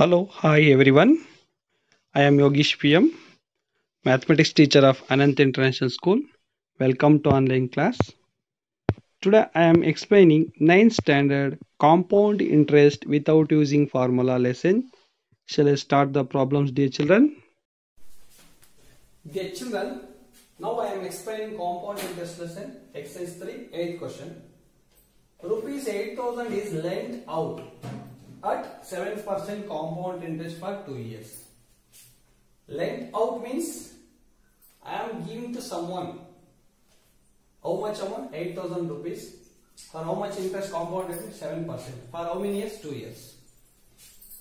Hello, hi everyone. I am Yogish PM, mathematics teacher of Anant International School. Welcome to online class. Today I am explaining 9th standard compound interest without using formula lesson. Shall I start the problems, dear children? Dear children, now I am explaining compound interest lesson, exercise 3, 8th question. Rupees 8,000 is lent out at 7% compound interest for 2 years. Lent out means I am giving to someone. How much amount? 8,000 rupees. For how much interest compound interest? 7%. For how many years? 2 years.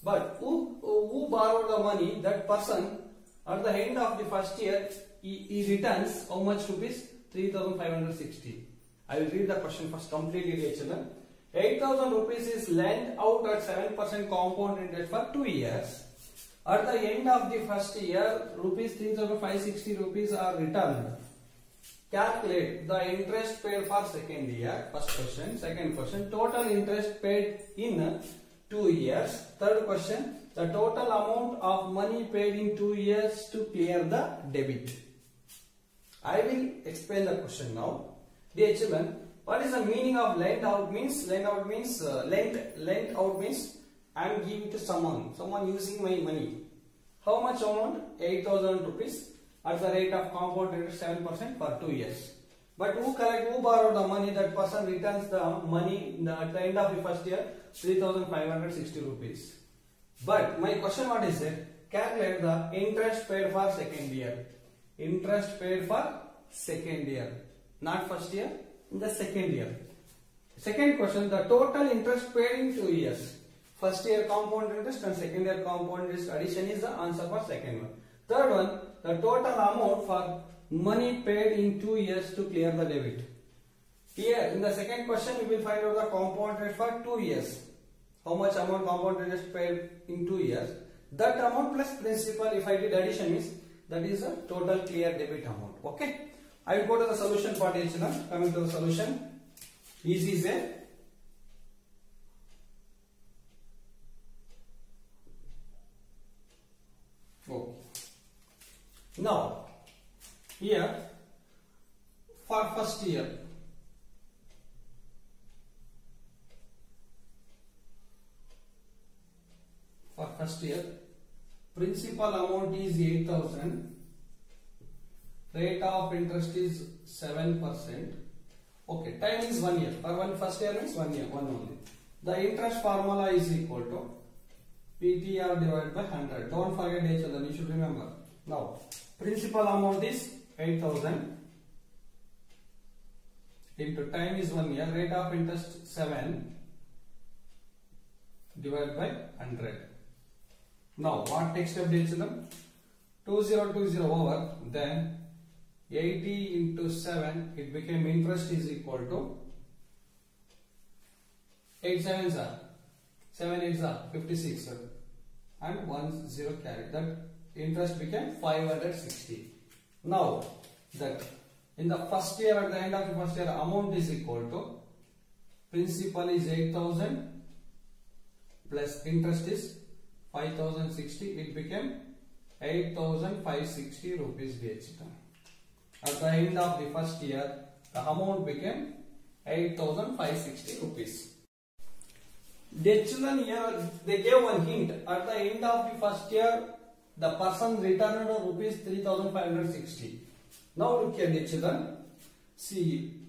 But who borrowed the money? That person at the end of the first year he returns how much rupees? 3,560. I will read the question first completely, dear children. 8,000 rupees is lent out at 7% compound interest for 2 years. At the end of the first year, rupees 3,560 rupees are returned. Calculate the interest paid for second year. First question. Second question. Total interest paid in 2 years. Third question. The total amount of money paid in 2 years to clear the debit. I will explain the question now. Dear children, what is the meaning of lent out means? Lent out means I am giving to someone using my money. How much amount? 8,000 rupees at the rate of compound interest 7% for 2 years. But who borrowed the money? That person returns the money at the end of the first year, 3,560 rupees. But my question what is it? Calculate the interest paid for second year. Interest paid for second year. Not first year, in the second year. Second question, the total interest paid in 2 years. First year compound interest and second year compound interest addition is the answer for second one. Third one, the total amount for money paid in 2 years to clear the debit. Here in the second question we will find out the compound interest for 2 years. How much amount compound interest paid in 2 years. That amount plus principal, if I did addition means that is the total clear debit amount. Okay. I will go to the solution part, dear children. Coming to the solution. Easy is there. Okay. Now, here for first year, principal amount is 8,000. Rate of interest is 7%. Okay, time is 1 year. For first year means 1 year, one only. The interest formula is equal to PTR divided by 100. Don't forget each other, you should remember. Now, principal amount is 8,000 into time is 1 year. Rate of interest 7 divided by 100. Now, what next step, dear children? 2020 over, then 80 into 7, it became interest is equal to 8 sevens are 7 8s are 56 and 1 0 carry. That interest became 560. Now that in the first year, at the end of the first year, amount is equal to principal is 8,000 plus interest is 5,060. It became 8,560 rupees, dear children. At the end of the first year, the amount became 8,560 rupees. Dear children, here they gave one hint. At the end of the first year, the person returned rupees 3,560. Now look here, dear children. See,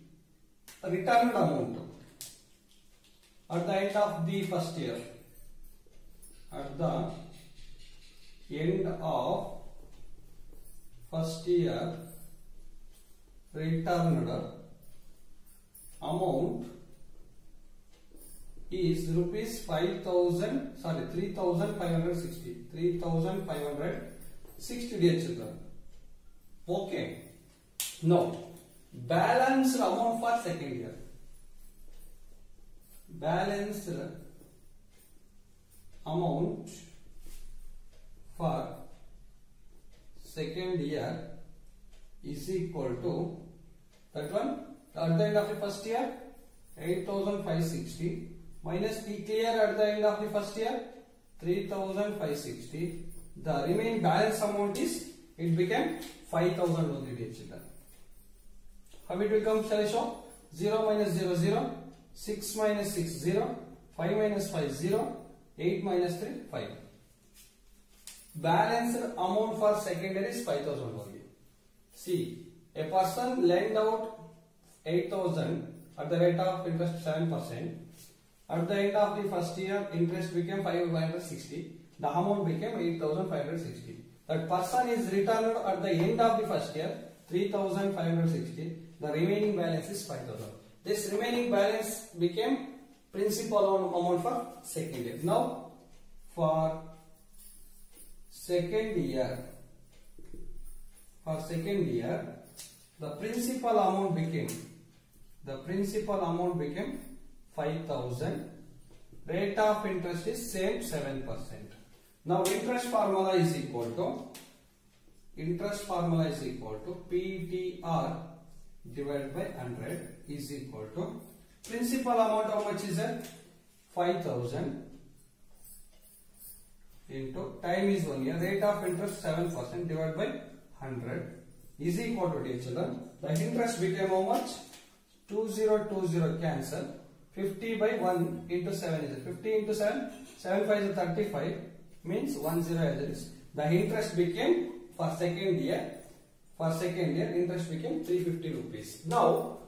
returned amount at the end of the first year. At the end of first year, returned amount is rupees 3,560. 3,560, dear children. Okay. Now, balanced amount for second year. Balanced amount for second year is equal to that one at the end of the first year 8,560 minus P clear at the end of the first year 3,560. The remaining balance amount is, it became 5,000 only, dear children. How it will come, shall I show? 0 minus 0, 0, 6 minus 6, 0, 5 minus 5, 0, 8 minus 3, 5. Balance amount for second year is 5,000 only. See, a person lent out 8,000 at the rate of interest 7%. At the end of the first year, interest became 560. The amount became 8,560. That person is returned at the end of the first year 3,560. The remaining balance is 5,000. This remaining balance became principal amount for second year. Now, for second year, the principal amount became 5,000. Rate of interest is same 7%. Now interest formula is equal to PTR divided by 100 is equal to principal amount. How much is it? 5,000 into time is 1 year. Rate of interest 7% divided by 100 is equal to, dear children, the interest became how much? 2020 cancel. 50 by 1 into 7 is 50 into 7. 7 5 is 35, means 10 as it is. The interest became for second year interest became 350 rupees. Now,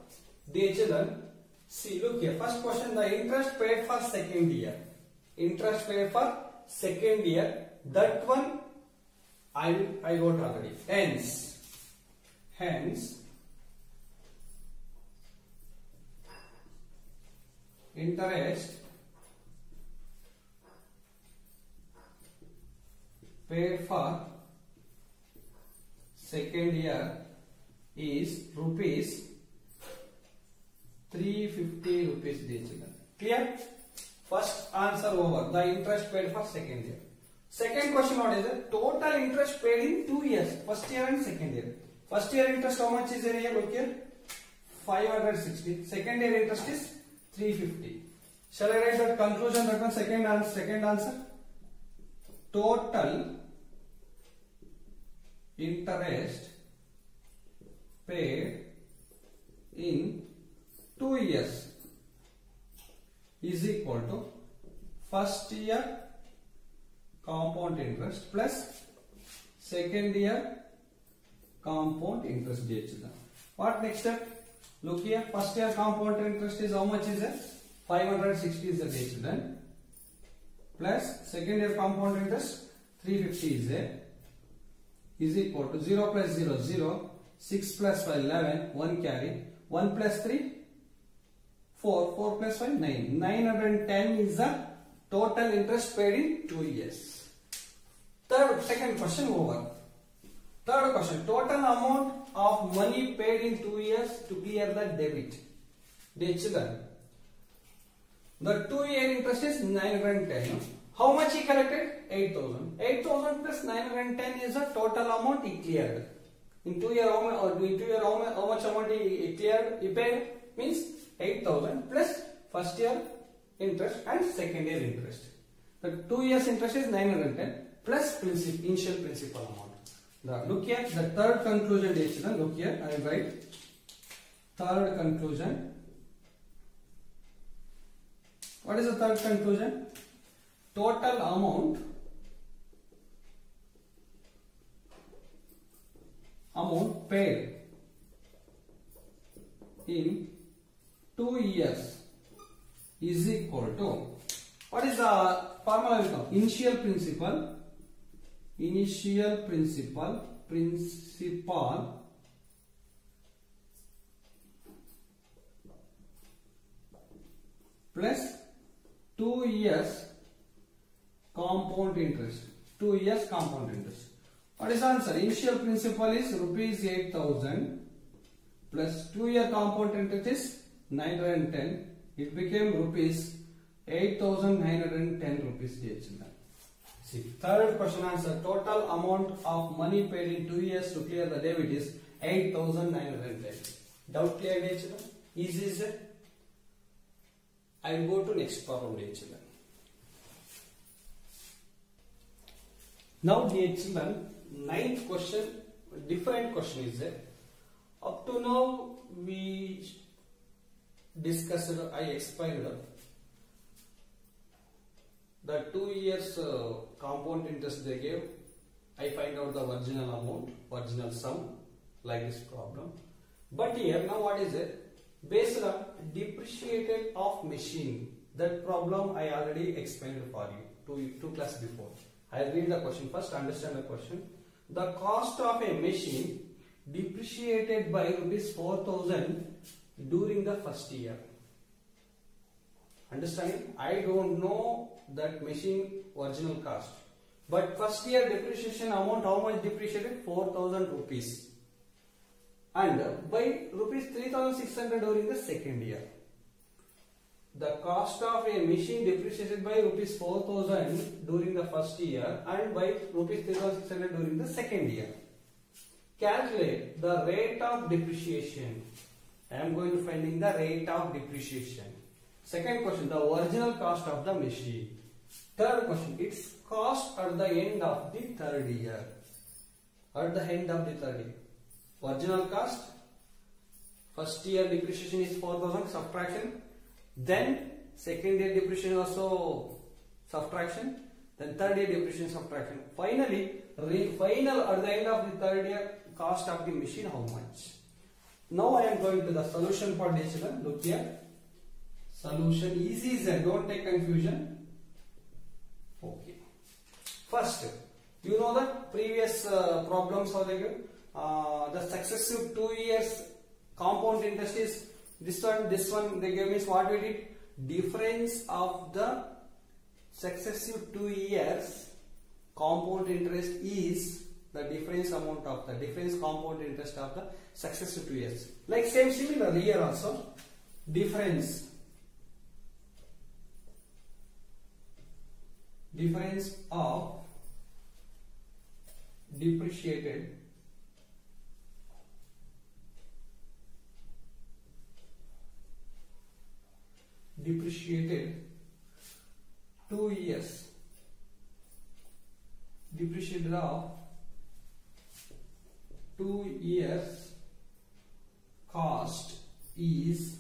dear children, see, look here. First question, the interest paid for second year. That one I got already. Hence, interest paid for second year is rupees 350 rupees, dear children. Clear? First answer over. The interest paid for second year. Second question, what is it? Total interest paid in 2 years, first year and second year. First year interest how much is in here? Look here, 560. Second year interest is 350. Shall I write that conclusion? That one second answer. Total interest paid in 2 years is equal to first year compound interest plus second year compound interest, dear children. What next step? Look here, first year compound interest is how much is it? 560 is the, dear children, plus second year compound interest 350 is equal to 0 plus 0 0, 6 plus 5 11, 1 carry, 1 plus 3 4, 4 plus 5 9. 910 is the total interest paid in 2 years. Second question over. Third question, total amount of money paid in 2 years to clear the debit. Dear children, the 2 year interest is 910. How much he collected? 8,000. 8,000 plus 910 is the total amount he cleared. In 2 year, how much amount he cleared? He paid means 8,000 plus first year interest and second year interest. The 2 years interest is 910 plus initial principal amount. Look here, the third conclusion, dear children. Look here, I will write third conclusion. What is the third conclusion? Total amount paid in 2 years is equal to, what is the formula? Initial principal plus 2 years compound interest. 2 years compound interest. What is the answer? Initial principal is rupees 8,000 plus 2 year compound interest is 910. It became rupees 8,910 rupees, dear children. See, third question answer, total amount of money paid in 2 years to clear the debit is 8,910. Doubt clear, dear children? Easy is it? I will go to next problem, dear children. Now dear children, ninth question, different question is there. Up to now we discussed, I explained the 2 years compound interest they gave. I find out the original amount, original sum, like this problem. But here now what is it? Based on depreciated of machine. That problem I already explained for you two class before. I read the question first, understand the question. The cost of a machine depreciated by rupees 4,000 during the first year. Understanding? I don't know that machine original cost. But first year depreciation amount, how much depreciated? 4,000 rupees. And by rupees 3,600 during the second year. The cost of a machine depreciated by rupees 4,000 during the first year and by rupees 3,600 during the second year. Calculate the rate of depreciation. I am going to finding the rate of depreciation. Second question, the original cost of the machine. Third question, its cost at the end of the third year. At the end of the third year. Original cost, first year depreciation is 4,000, subtraction. Then second year depreciation also subtraction. Then third year depreciation subtraction. Finally, final at the end of the third year cost of the machine how much? Now I am going to the solution part. Look here. Solution easy, don't take confusion. Okay. First, you know that previous problems are there. The successive 2 years compound interest is this one they gave means what we did? Difference of the successive 2 years compound interest is the difference amount of the difference compound interest of the successive 2 years. Like same similar here also. Difference of depreciated depreciated 2 years, depreciated of 2 years cost is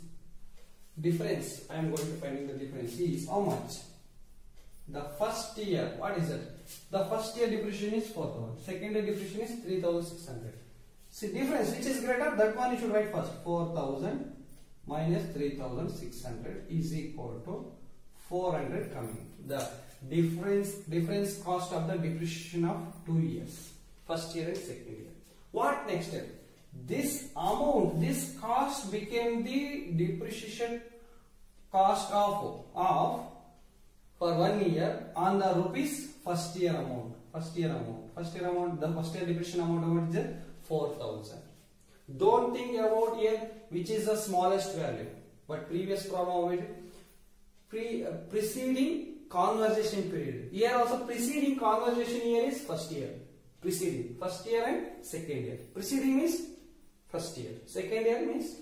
difference. I am going to finding the difference is how much? The first year, what is it? The first year depreciation is 4,000. Second year depreciation is 3,600. See difference which is greater, that one you should write first. 4,000 minus 3,600 is equal to 400 coming. The difference cost of the depreciation of 2 years. First year and second year. What next step? This amount, this cost became the depreciation cost of for 1 year on the rupees first year amount. The first year depreciation amount, how much is it? 4,000. Don't think about here which is the smallest value. But previous problem preceding conversation period. Here also preceding conversation year is first year. Preceding first year and second year. Preceding means first year. Second year means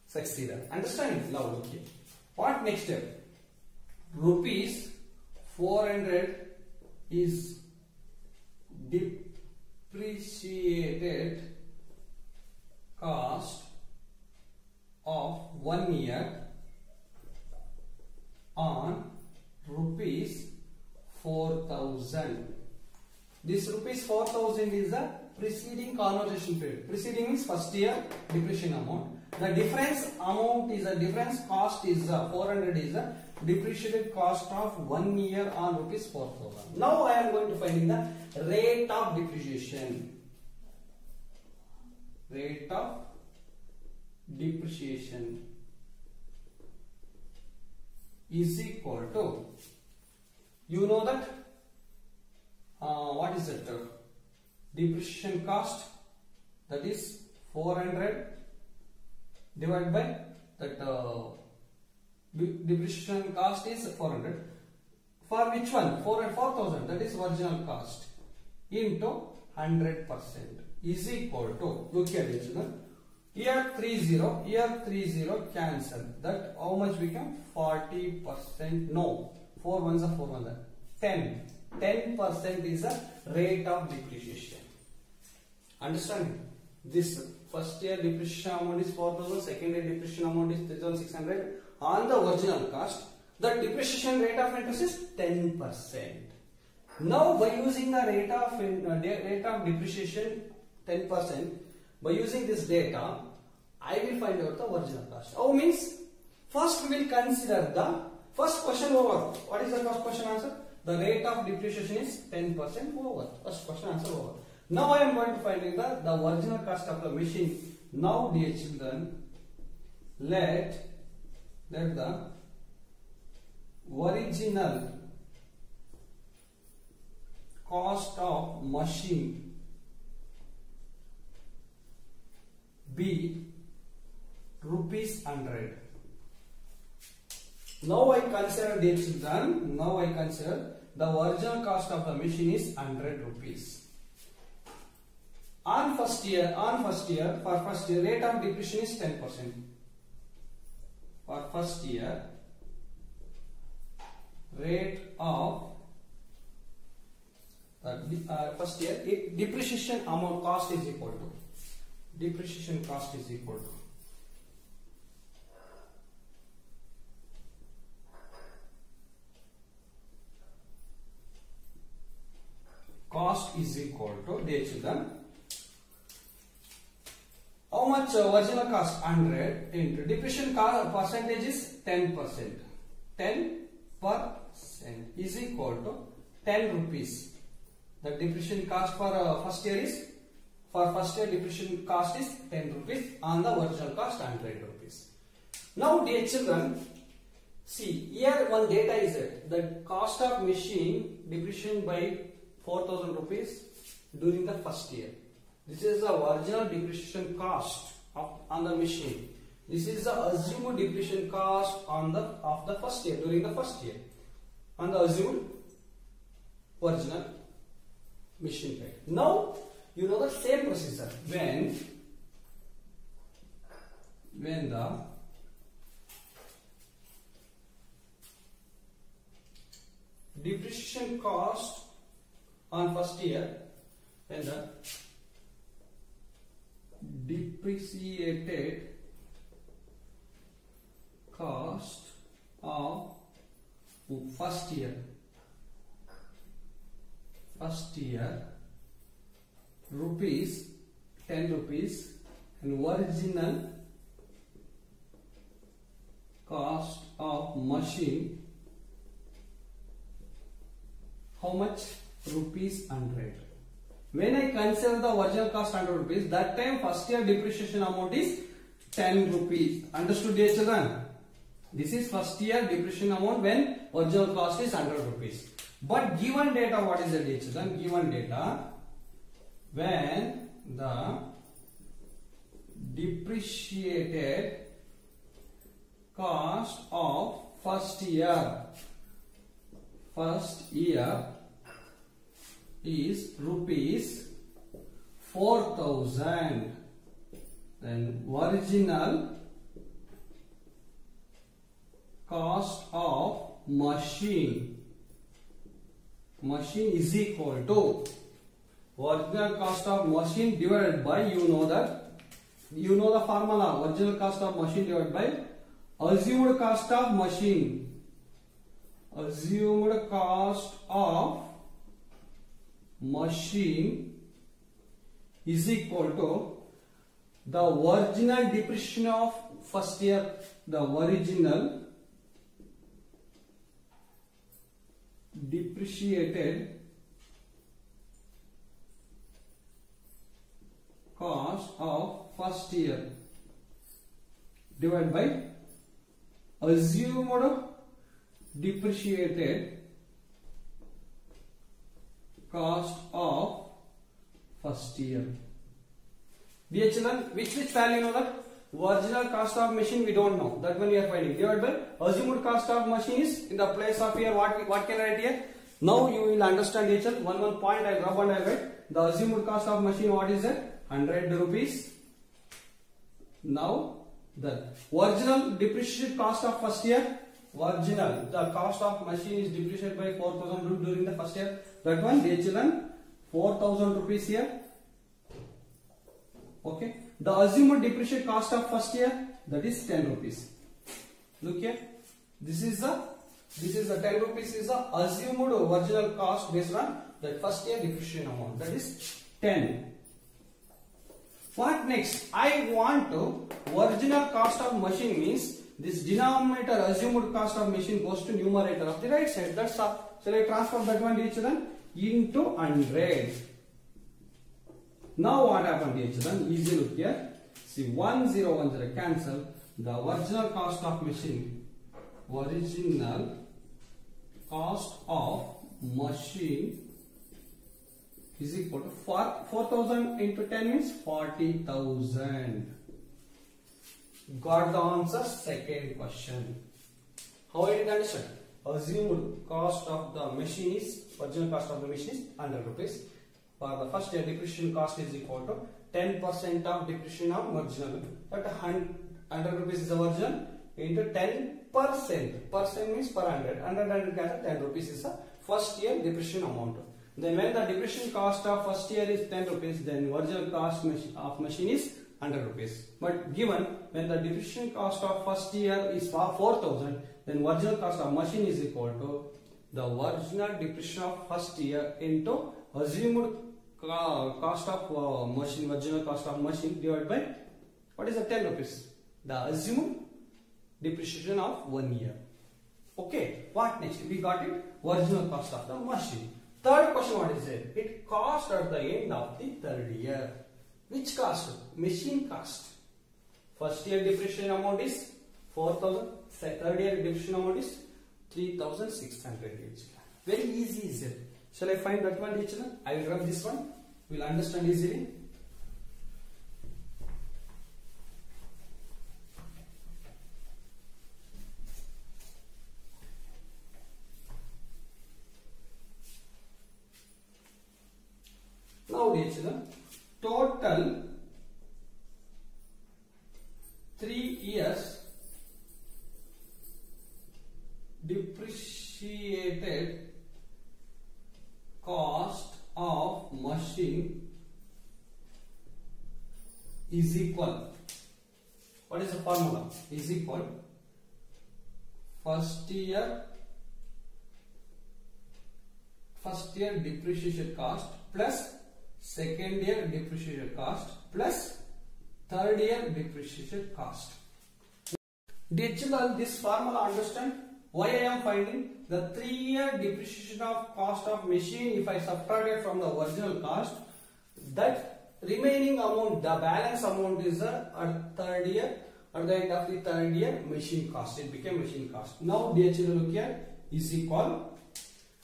succeeded. Understand? Now look here. What next step? Rupees 400 is depreciated cost of 1 year on rupees 4,000. This rupees 4,000 is the preceding conversation period. Preceding means first year depreciation amount. The difference amount is the difference cost is 400 is the depreciated cost of 1 year on rupees 4,000. Now I am going to find the rate of depreciation. Rate of depreciation is equal to, you know that what is it? Depreciation cost, that is 400 divided by that depreciation cost is 400. For which one? 4,000, that is original cost, into 100% is equal to, look here children, here 30 cancel, that how much become? 40%, no, 4 ones are 4 ones are 10, 10% is the rate of depreciation. Understand? This first year depreciation amount is 4,000, second year depreciation amount is 3,600 on the original cost. The depreciation rate of interest is 10%. Now by using the rate of depreciation 10%, by using this data, I will find out the original cost. Oh, means first we will consider the first question over. What is the first question answer? The rate of depreciation is 10% over. First question answer over. Now I am going to find the original cost of the machine. Now dear children, let the original cost of machine be rupees 100. Now I consider, dear children, now I consider the original cost of the machine is 100 rupees. For first year, rate of depreciation is 10%. For first year, rate of first year, depreciation amount cost is equal to dear children, how much original cost? 100 into depreciation percentage is 10%. 10% is equal to 10 rupees. The depreciation cost for first year depreciation cost is 10 rupees on the original cost 100 rupees. Now dear children, see here one data is it. The cost of machine depreciation by 4,000 rupees during the first year. This is the original depreciation cost on the machine. This is the assumed depreciation cost of the first year, during the first year, on the assumed original machine rate. Now you know the same procedure. When the depreciation cost on first year, when the depreciated cost of first year rupees 10 rupees and original cost of machine how much? Rupees 100. When I consider the original cost 100 rupees, that time first year depreciation amount is 10 rupees. Understood dear children? This is first year depreciation amount when original cost is 100 rupees. But given data, what is the dear children? Given data, when the depreciated cost of first year is rupees 4,000, then original cost of machine is equal to original cost of machine divided by, you know the formula, original cost of machine divided by assumed cost of machine. Assumed cost of machine is equal to the original depreciation of first year, the original depreciated cost of first year divided by assumed depreciated cost of first year. Dear children, which value you know that? Original cost of machine we don't know. That one we are finding. Divided by assumed cost of machine is in the place of here. What can I write here? Now you will understand dear children. One point I rub and I write. The assumed cost of machine, what is that? 100 rupees. Now the original depreciated cost of first year. The cost of machine is depreciated by 4,000 during the first year. that one, dear children, 4,000 rupees here. Okay. The assumed depreciation cost of first year, that is 10 rupees. Look here. This is the 10 rupees is the assumed original cost based on that first year depreciation amount. That is 10. What next? I want to original cost of machine means this denominator assumed cost of machine goes to numerator of the right side. That's all. So I transfer that one, dear children, into 100. Now what happened, dear children? Easy look here. See, 1010 cancel. The original cost of machine, original cost of machine is equal to 4,000 into 10 means 40,000. Got the answer? Second question. How I did understand? Assumed cost of the machine is, original cost of the machine is 100 rupees. For the first year depreciation cost is equal to 10% of depreciation of original. That 100 rupees is the original into 10%. Percent means per 100. 100 cancel, 10 rupees is the first year depreciation amount. Then when the depreciation cost of first year is 10 rupees, then original cost of machine is 100 rupees. But given when the depreciation cost of first year is 4,000, then original cost of machine is equal to the original depreciation of first year into assumed cost of machine, original cost of machine divided by what is the 10 rupees? The assumed depreciation of 1 year. Okay, what next? We got it. Original cost of the machine. Third question, what is it? It cost at the end of the third year. Which cost? Machine cost. First year depreciation amount is 4,000. Third year depreciation amount is 3,600. Very easy is it? Shall I find that one, teacher? I will rub this one. We will understand easily. Now, dear children, total 3 years depreciated cost of machine is equal. What is the formula? Is equal first year depreciation cost plus second year depreciation cost plus third year depreciation cost. Dear children, this formula understand why I am finding the 3-year depreciation of cost of machine. If I subtract it from the original cost, that remaining amount, the balance amount is at third year, at the end of the third year machine cost. It became machine cost. Now, dear children, look here, is equal.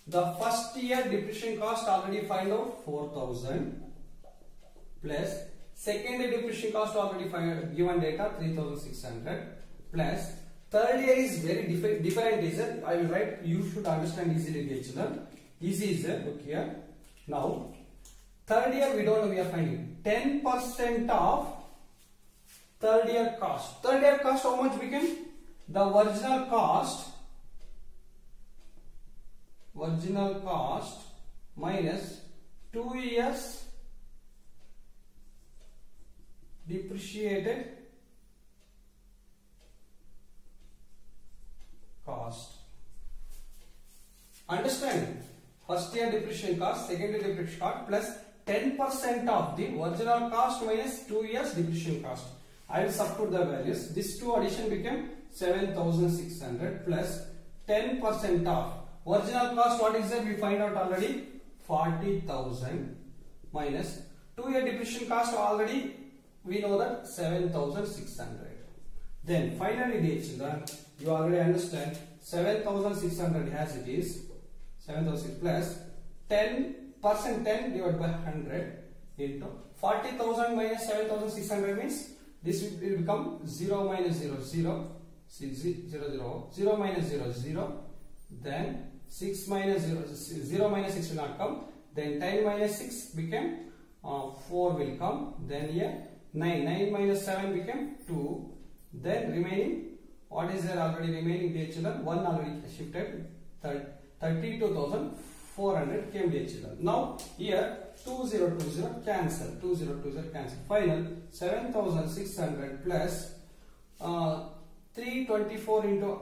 The first year depreciation cost already find out 4,000 plus second year depreciation cost already find given data 3,600 plus third year is very different is it? I will write, you should understand easily, dear children. Easy is it? Look here. Now third year we don't know, we are finding 10% of third year cost. Third year cost how much became? The original cost minus 2 years depreciated cost. Understand? First year depreciation cost, second year depreciation cost plus 10% of the original cost minus 2 years depreciation cost. I will substitute the values. This two addition became 7,600 plus 10% of original cost. What is that? We find out already 40,000 minus 2 year depreciation cost already we know that 7,600. Then finally, dear children, you already understand 7,600 as it is 7,006 plus 10% 10 divided by 100 into 40,000 minus 7,600 means this will become 0 minus 0 0 0 minus 0 0, then 6 minus 0 minus 6 will not come, then 10 minus 6 became 4 will come, then here 9 minus 7 became 2, then remaining, what is there already remaining, dear children? 1 already shifted, 32,000 400 came dear children. Now here 2020 cancel, 2020 cancel. Final 7600 plus 324 into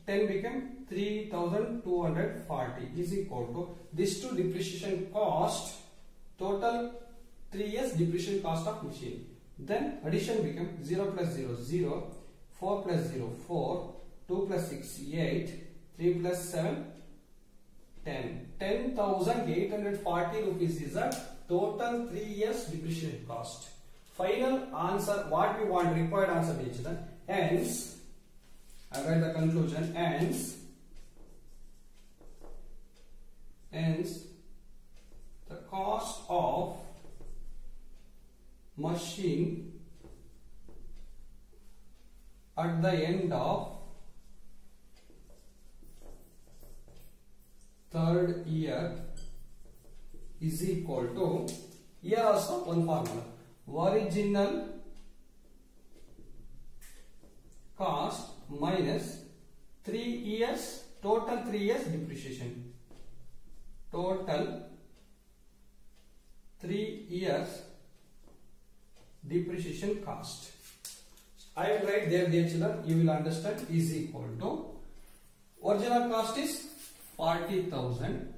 10 became 3240 is equal to this two depreciation cost, total 3 years depreciation cost of machine. Then addition became 0 plus 0 0, 4 plus 0 4, 2 plus 6 8, 3 plus 7 10. 10,840 rupees is the total 3 years depreciation cost. Final answer, what we want, required answer is the hence, I write the conclusion, hence the cost of machine at the end of third year is equal to, here also one formula, original cost minus 3 years, total 3 years depreciation, total 3 years depreciation cost. I will write there dear children, you will understand, is equal to, original cost is 40,000,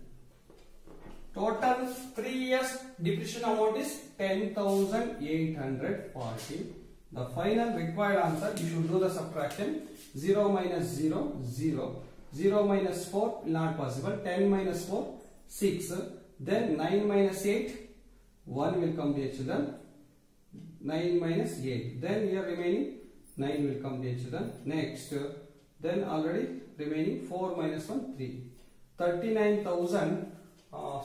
total 3 years depreciation amount is 10,840. The final required answer, you should do the subtraction. 0 minus 0 0, 0 minus 4 will not possible, 10 minus 4 6, then 9 minus 8 1 will come dear children, 9 minus 8, then here remaining 9 will come dear children. Next, then already remaining 4 minus 1 3, 39,000,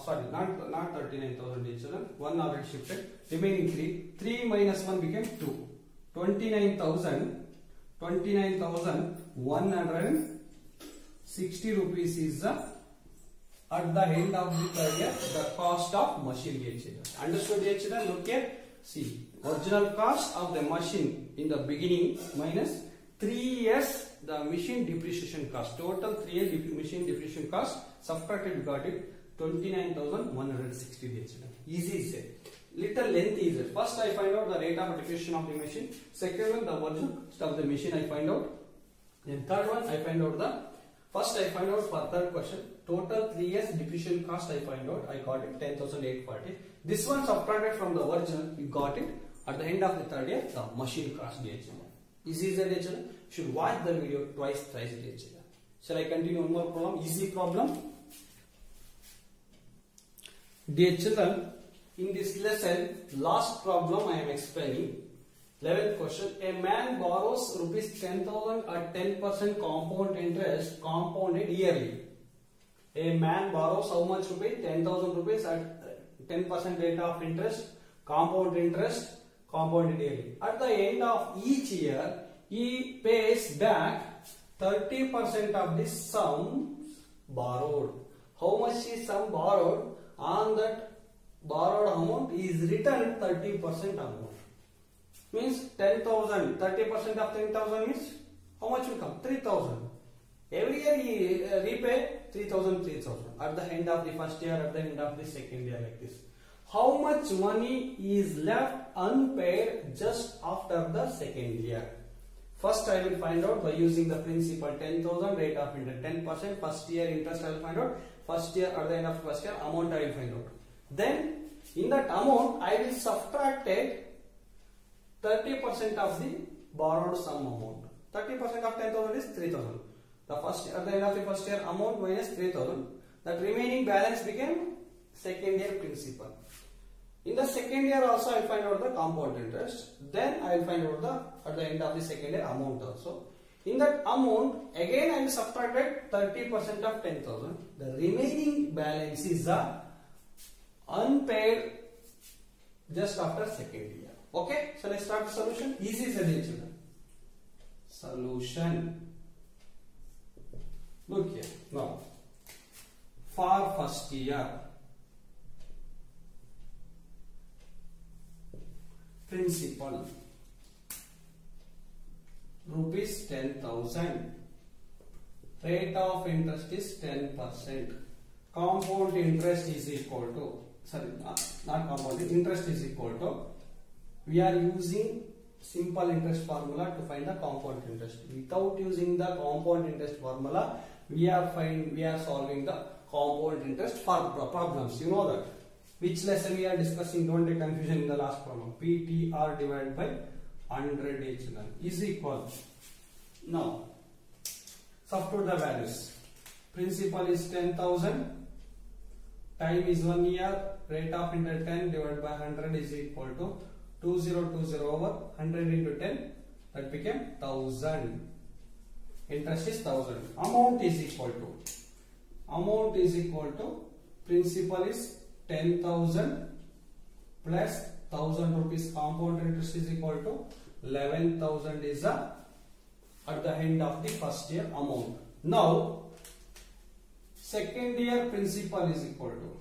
sorry, not 39,000 dear children, 1 already shifted, remaining 3 minus 1 became 2, 29,160 rupees is the, at the end of the third year, the cost of machine dear children. Understood dear children? Look here, see, original cost of the machine in the beginning minus 3 years the machine depreciation cost, total 3 years machine depreciation cost, subtracted, got it 29,160 dear children. Easy say. Little length is it. First I find out the rate of depreciation of the machine. Second one, the original cost of the machine I find out. Then third one I find out the, first I find out for third question, total 3 years depreciation cost I find out. I got it 10,840. This one subtracted from the original, we got it at the end of the third year, the machine cost dear children. Easy dear children. Should watch the video twice, thrice dear children. Shall I continue one more problem? Easy problem. Dear children, in this lesson, last problem I am explaining. 11th question. A man borrows rupees 10,000 at 10% compound interest compounded yearly. A man borrows how much rupees? 10,000 rupees at 10% rate of interest, compound interest, compounded yearly. At the end of each year, he pays back 30% of the sum borrowed. How much is sum borrowed? On that borrowed amount is returned 30% amount. Means 10,000, 30% of 10,000 is how much will come? 3,000. Every year he repay 3,000, 3,000. At the end of the first year, at the end of the second year, like this. How much money is left unpaid just after the second year? First I will find out by using the principal 10,000, rate of interest 10%, first year interest I will find out, first year at the end of first year amount I will find out. Then in that amount I will subtract 30% of the borrowed sum amount. 30% of 10,000 is 3,000. The first at the end of the first year amount minus 3,000. That remaining balance became second year principal. In the second year also I will find out the compound interest. Then I will find out the at the end of the second year amount also. In that amount again I will subtract 30% of 10,000. The remaining balance is the unpaid just after second year. Okay, so let's start the solution. Easy solution. Solution. Look here. Now, for first year, principal rupees 10,000. Rate of interest is 10%. compound interest is equal to, sorry, not compound interest is equal to, we are using simple interest formula to find the compound interest. Without using the compound interest formula, we are solving the compound interest for problems. You know that. Which lesson we are discussing? Don't get confusion in the last problem. PTR divided by 100 is equal. Now, substitute the values. Principal is 10,000. Time is 1 year. Rate of interest 10 divided by 100 is equal to 2020 over 100 into 10. That became 1000. Interest is 1000. Amount is equal to principal is 10,000 plus 1000 rupees compound interest is equal to 11,000 is at the end of the first year amount. Now, second year principal is equal to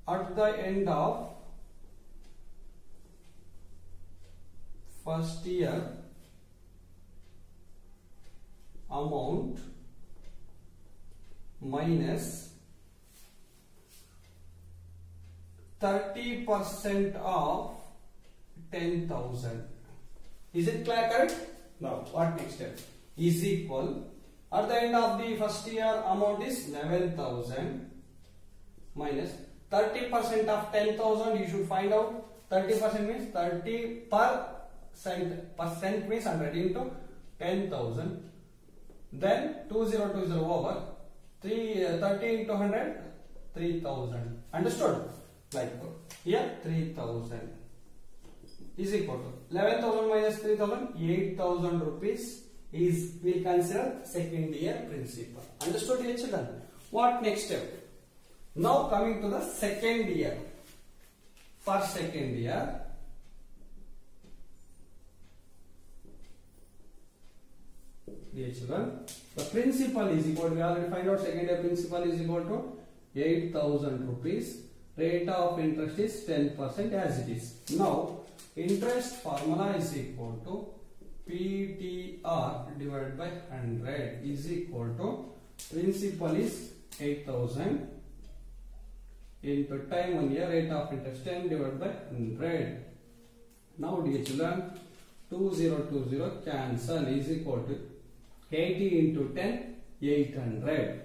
at the end of first year amount minus 30% of 10,000. Is it clear, correct? Now, what next step? Is equal, at the end of the first year amount is 11,000 minus 30% of 10,000. You should find out 30% means 30% means 100 into 10,000. Then 2020 over 30 into 100, 3,000. Understood? Like here 3,000 is equal to 11,000 minus 3,000, 8,000 rupees is, we consider second year principal. Understood, dear children? What next step? Now coming to the second year. For second year, dear children, the principal is equal to, we already find out second year principal is equal to 8,000 rupees. Rate of interest is 10% as it is. Now, interest formula is equal to PTR divided by 100 is equal to principal is 8,000 into time 1 year, rate of interest 10 divided by 100. Now, dear children, 2020 cancel is equal to 80 into 10, 800.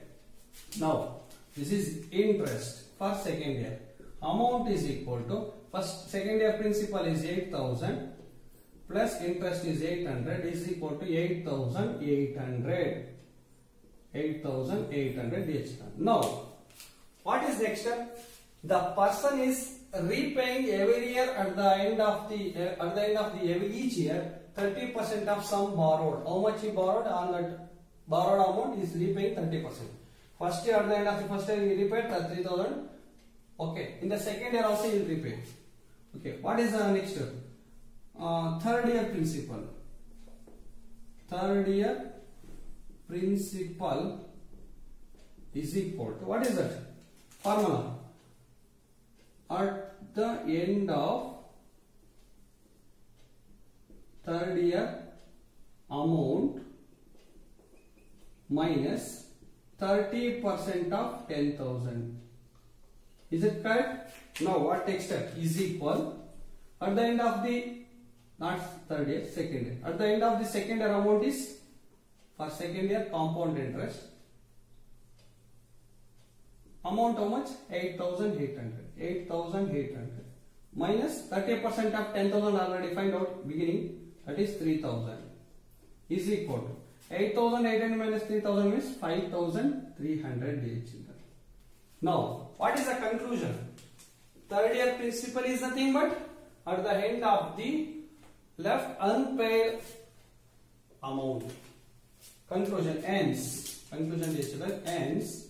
Now, this is interest for second year. Amount is equal to, second year principal is 8,000 plus interest is 800 is equal to 8,800. 8,800 each. Now, what is next step? The person is repaying every year at the end of each year 30% of sum borrowed. How much he borrowed? On that borrowed amount is repaying 30%. First year, at the end of the first year he repaid 3,000. Okay. In the second year also he will repay. Okay. What is the next step? Third year principal. Third year principal is equal to, what is that? Formula. At the end of third year amount minus 30% of 10,000. Is it correct? Now what next step? Is equal, at the end of the, not third year, second year. At the end of the second year amount is, for second year compound interest. Amount how much? 8,800. 8,800 minus 30% of 10,000 already find out beginning, that is 3,000 is equal to 8,800 minus 3,000 means 5,300 each. Now, what is the conclusion? Third year principal is nothing but at the end of the left unpaid amount. Conclusion ends. Conclusion is ends.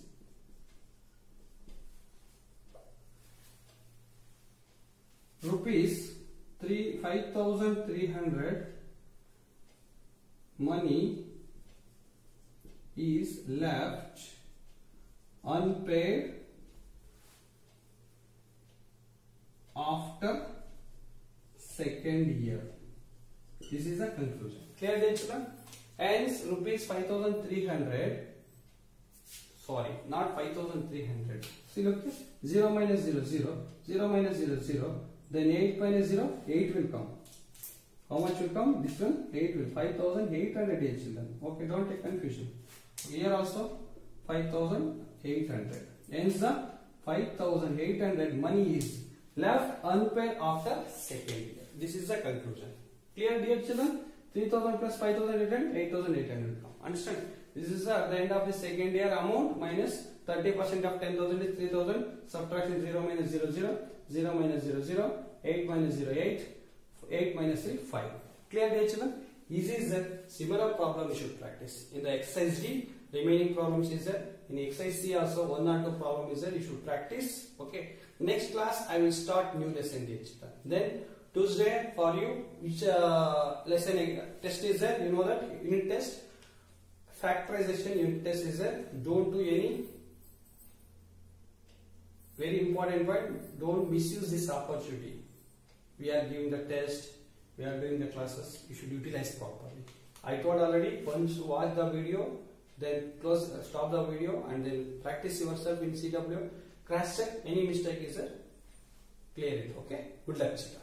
Rupees 5,300 money is left unpaid after second year. This is the conclusion. Clear, dear children? Hence, rupees 5,300. Sorry, not 5,300. See, look here. 0 minus 0, 0. 0 minus 0, 0. Then 8 minus 0, 8 will come. How much will come? This one, 8 will. 5,800, dear children. Okay, don't take confusion. Here also, 5,800. Hence, the 5,800 money is left unpaid after second year. This is the conclusion. Clear, dear children? 3,000 plus 5,800, 8,800 come. Understand? This is the end of the second year amount minus 30% of 10,000 is 3,000. Subtraction 0 minus 0, 0. 0 minus 0, 0. 8 minus 0, 8. 8 minus 3, 5. Clear, dear children? This is the similar problem you should practice. In the exercise D, remaining problems is there. In exercise C also 1 or 2 problem is there. You should practice. Okay. Next class I will start new lesson, dear children. Then Tuesday for you, which lesson test is there? You know that unit test. Factorization unit test is there. Don't do any. Very important point. Don't misuse this opportunity. We are giving the test. We are doing the classes. You should utilize properly. I told already. Once you watch the video, then stop the video and then practice yourself in CW. Cross check any mistake is there. Clear it. Okay. Good luck, children.